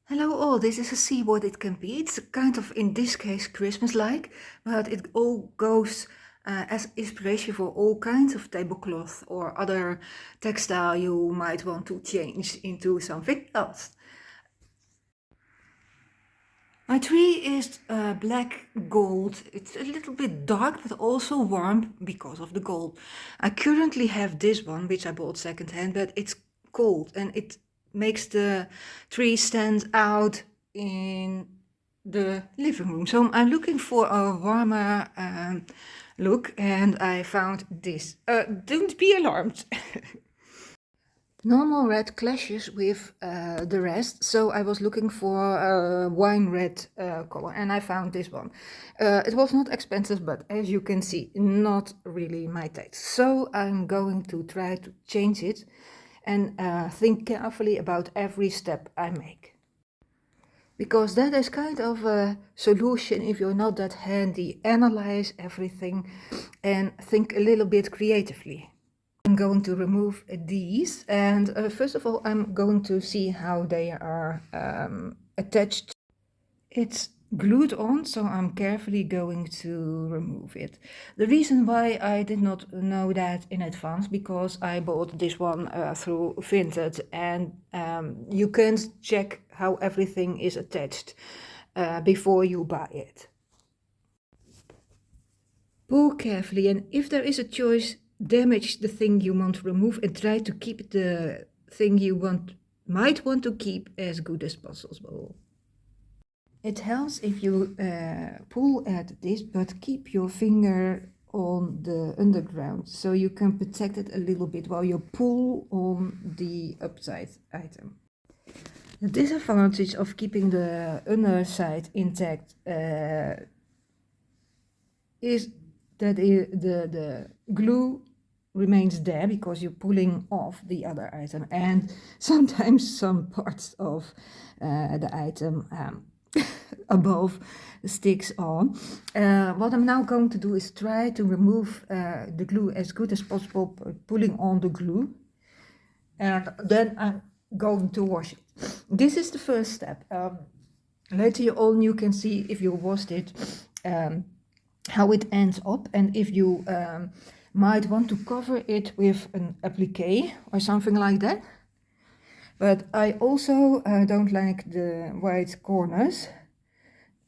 Hello all, this is a see what it can be. It's kind of, in this case, Christmas-like, but it all goes as inspiration for all kinds of tablecloth or other textile you might want to change into something else. My tree is black gold. It's a little bit dark, but also warm because of the gold. I currently have this one, which I bought secondhand, but it's gold and it makes the tree stand out in the living room. So I'm looking for a warmer look, and I found this. Don't be alarmed. Normal red clashes with the rest, so I was looking for a wine red color, and I found this one. It was not expensive, but as you can see, not really my taste. So I'm going to try to change it and think carefully about every step I make. Because that is kind of a solution if you're not that handy. Analyze everything and think a little bit creatively. I'm going to remove these, and first of all I'm going to see how they are attached. It's glued on, so I'm carefully going to remove it. The reason why I did not know that in advance, because I bought this one through Vinted, and you can't check how everything is attached before you buy it. Pull carefully, and if there is a choice, damage the thing you want to remove and try to keep the thing you might want to keep as good as possible. It helps if you pull at this, but keep your finger on the underground so you can protect it a little bit while you pull on the upside item. The disadvantage of keeping the underside intact is that the glue remains there because you're pulling off the other item, and sometimes some parts of the item above sticks on. What I'm now going to do is try to remove the glue as good as possible by pulling on the glue, and then I'm going to wash it. This is the first step. Later on you can see, if you washed it, how it ends up, and if you might want to cover it with an applique or something like that. But I also don't like the white corners.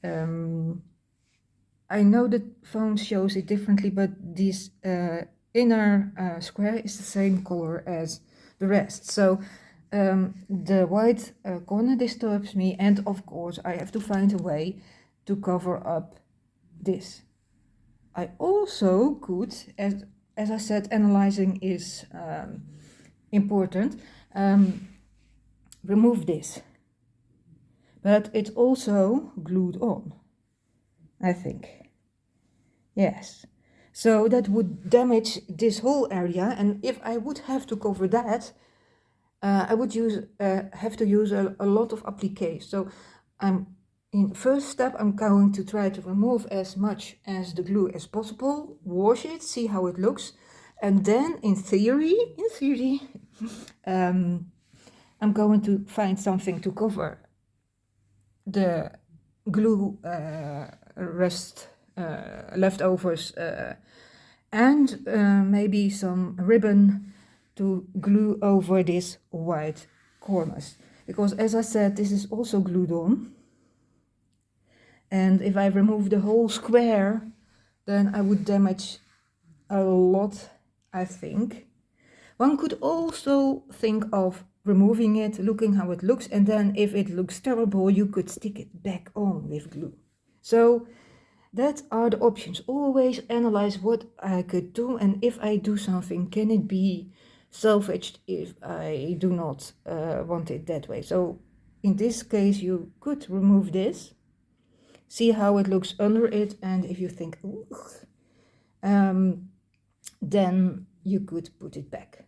I know the phone shows it differently, but this inner square is the same color as the rest. So the white corner disturbs me, and of course I have to find a way to cover up this. I also could, as I said, analyzing is important, remove this. But it's also glued on, I think. Yes. So that would damage this whole area, and if I would have to cover that, I would have to use a lot of applique. So in first step, I'm going to try to remove as much as the glue as possible, wash it, see how it looks, and then in theory, I'm going to find something to cover the glue leftovers, and maybe some ribbon to glue over these white corners, because as I said, this is also glued on, and if I remove the whole square, then I would damage a lot, I think. One could also think of removing it, looking how it looks, and then if it looks terrible, you could stick it back on with glue. So that are the options. Always analyze what I could do, and if I do something, can it be salvaged if I do not want it that way. So in this case, you could remove this, see how it looks under it, and if you think, then you could put it back.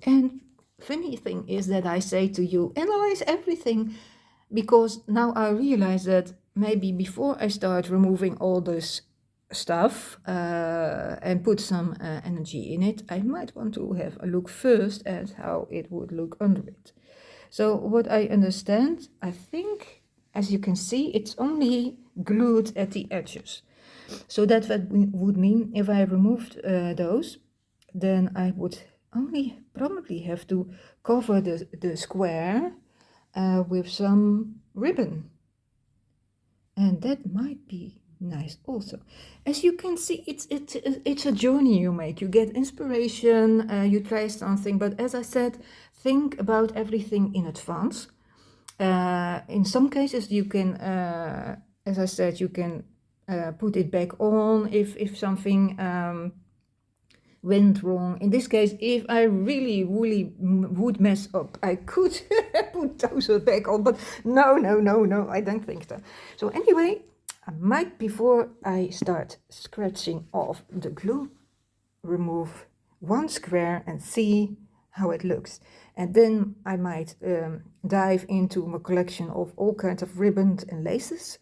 And funny thing is that I say to you, analyze everything, because now I realize that maybe before I start removing all this stuff and put some energy in it, I might want to have a look first at how it would look under it. So what I understand, I think, as you can see, it's only glued at the edges. So that would mean if I removed those, then I would only probably have to cover the square with some ribbon. And that might be nice also. As you can see, it's a journey you make. You get inspiration, you try something, but as I said, think about everything in advance. In some cases you can, as I said, you can put it back on if something went wrong. In this case, if I really would mess up, I could put those back on, but no, I don't think so. So anyway, I might, before I start scratching off the glue, remove one square and see how it looks. And then I might dive into my collection of all kinds of ribbons and laces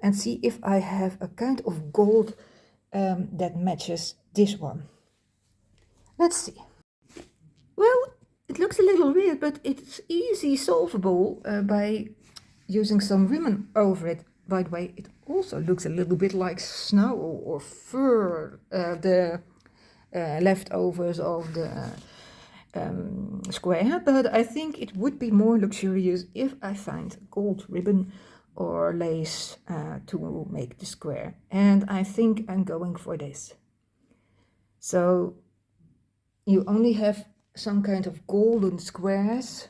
and see if I have a kind of gold that matches this one. Let's see. Well, it looks a little weird, but it's easy solvable by using some ribbon over it. By the way, it also looks a little bit like snow or fur, the leftovers of the square, but I think it would be more luxurious if I find gold ribbon or lace to make the square. And I think I'm going for this. So you only have some kind of golden squares,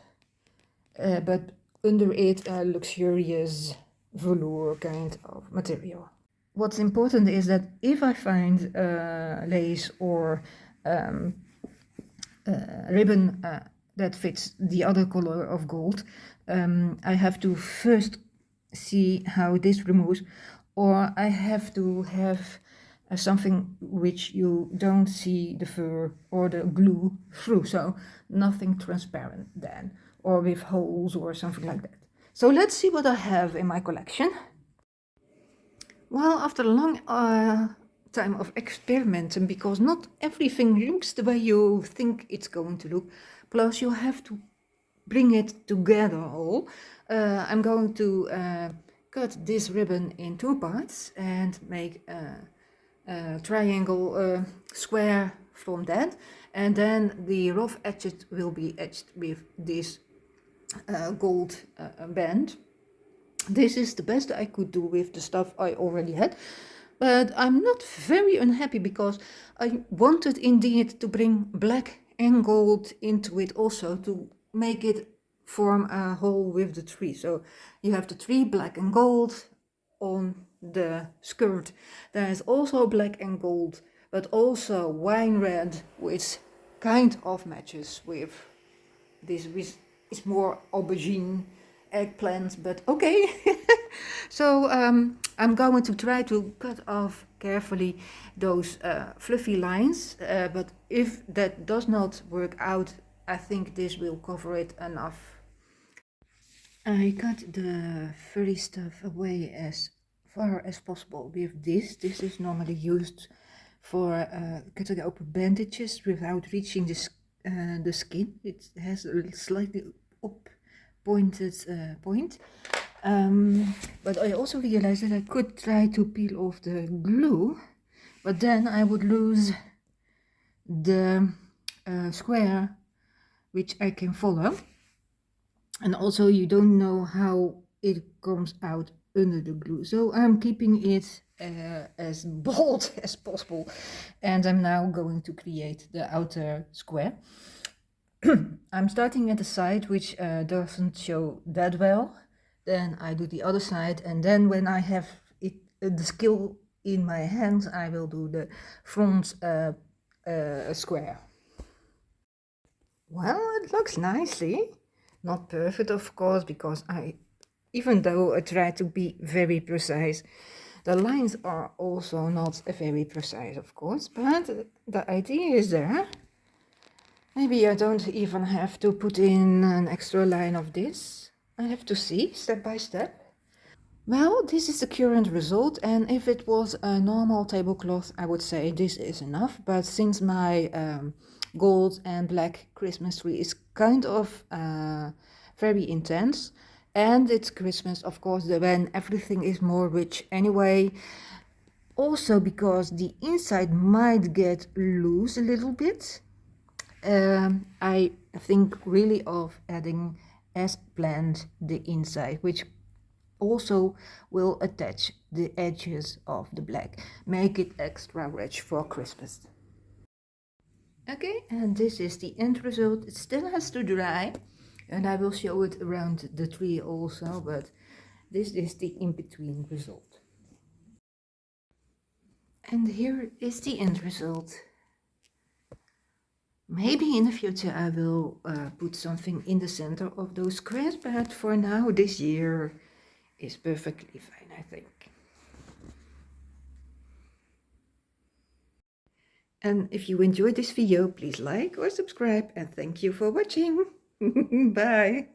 but under it a luxurious velour kind of material. What's important is that if I find lace or ribbon that fits the other color of gold, I have to first see how this removes, or I have to have something which you don't see the fur or the glue through, so nothing transparent then, or with holes or something like that. So let's see what I have in my collection. Well, after a long time of experimenting, because not everything looks the way you think it's going to look, plus you have to bring it together all, I'm going to cut this ribbon in two parts and make a triangle square from that, and then the rough edges will be etched with this gold band. This is the best I could do with the stuff I already had, but I'm not very unhappy because I wanted indeed to bring black and gold into it also to make it form a whole with the tree. So you have the tree black and gold on the skirt. There is also black and gold, but also wine red, which kind of matches with this, which is more aubergine eggplant, but okay. So I'm going to try to cut off carefully those fluffy lines, but if that does not work out, I think this will cover it enough. I cut the furry stuff away as far as possible with this. This is normally used for cutting open bandages without reaching the skin. It has a slightly up pointed point. But I also realized that I could try to peel off the glue, but then I would lose the square which I can follow, and also you don't know how it comes out under the glue, so I'm keeping it as bold as possible, and I'm now going to create the outer square. I'm starting at the side which doesn't show that well, then I do the other side, and then when I have it, the skill in my hands, I will do the front square. Well, it looks nicely. Not perfect, of course, because even though I try to be very precise, the lines are also not very precise, of course, but the idea is there. Maybe I don't even have to put in an extra line of this. I have to see step by step. Well, this is the current result, and if it was a normal tablecloth, I would say this is enough. But since my gold and black Christmas tree is kind of very intense, and it's Christmas, of course, when everything is more rich anyway. Also because the inside might get loose a little bit, I think really of adding as planned the inside, which also will attach the edges of the black, make it extra rich for Christmas. Okay, and this is the end result. It still has to dry, and I will show it around the tree also, but this is the in-between result. And here is the end result. Maybe in the future I will put something in the center of those squares, but for now this year is perfectly fine, I think. And if you enjoyed this video, please like or subscribe, and thank you for watching. Bye.